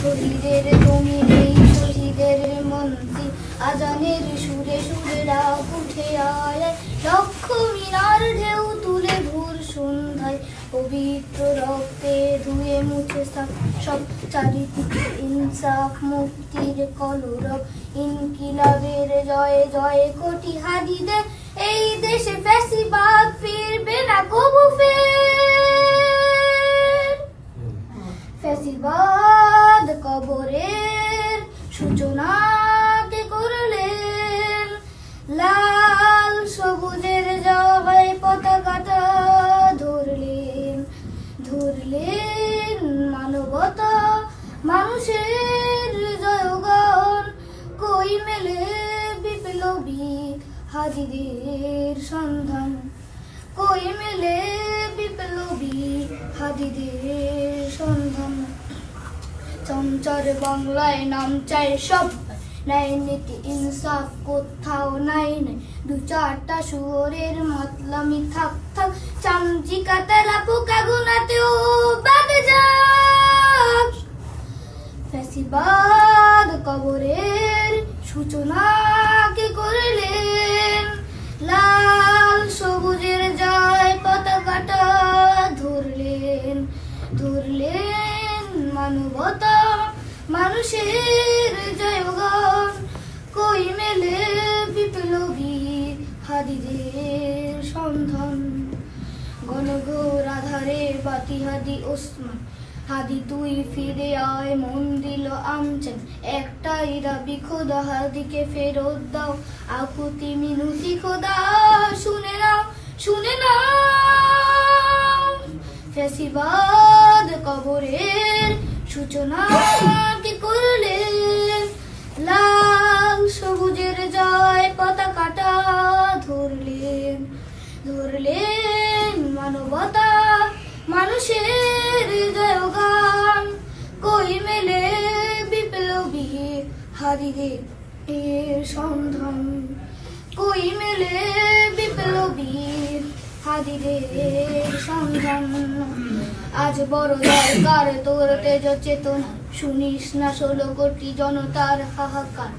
শহীদের তুমি নেই শহীদের মন্ত্রী আজানের সুরে সুরে রাগ উঠে আয় লক্ষ মিনার ঢেউ তুলে ভোর সন্ধ্যায় পবিত্র রক্তে ধুয়ে মুছে সব চারিদিকে ইনসাফ মুক্তির কলরব ইনকিলাবের জয়ে জয়ে কোটি হাদিদের এই দেশে ফ্যাসিবাদ ফিরবে না কবু ফের ফ্যাসিবাদ কবরের সূচনা কে করলেন লাল সবুজের জয় পতাকাটা ধরলেন ধরলেন মানবতা মানুষের জয়গান কই মেলে বিপ্লবী হাদিদের সন্ধান কই মেলে বিপ্লবী হাদিদের সন্ধান চঞ্চর বাংলায় নাম চাই সব নাই নীতি ইনসাফ কোথাও নাই নাই দু চারটা শুয়োরের মতলামি থাক থাক চামচিকা তেলা পোকা গুনাতেও বাদ যাক ফ্যাসিবাদ কবরের সূচনা কে করলেন লাল সবুজের জয় পতাকাটা ধরলেন ধরলেন মানবতা মানুষের জয়গান কই মেলে বিপ্লবী হাদিদের সন্ধান গণঘোর আধারে বাতি হাদি ওসমান হাদি তুই ফিরে আয় মন দিল আমচান একটাই দাবি খোদা হাদিকে ফেরত দাও আকুতি মিনতি খোদা শুনে নাও ফ্যাসিবাদ কবরের সূচনা কে করলেন লাল সবুজের জয় পতাকাটা ধরলেন ধরলেন মানবতা মানুষের জয়গান কই মেলে বিপ্লবী হাদিদের সন্ধান কই মেলে বিপ্লবী হাদিদের সন্ধান আজ বড় দরকার তোর তেজ চেতনা শুনিস না 16 কোটি জনতার হাহাকার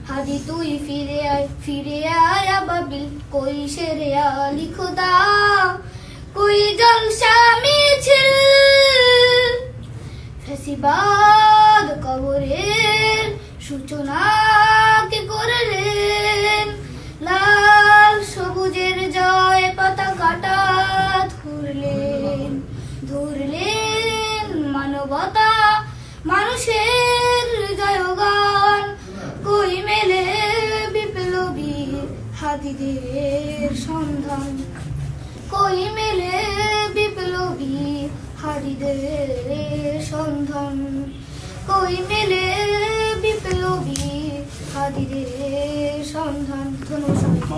হাদি তুই ফিরে আয় আবাবিল কই শেরে আলি খোদা কই জলসা মিছিল ফ্যাসিবাদ কবরের সূচনা কে করলেন লাল সবুজের জয় পতাকাটা ধরলেন ধরলেন মানবতা মানুষের জয়গান কই মেলে বিপ্লবী হাদিদের সন্ধান কই মেলে বিপ্লবী হাদিদের সন্ধান কই মেলে বিপ্লবী হাদিদের সন্ধান। ধন্যবাদ।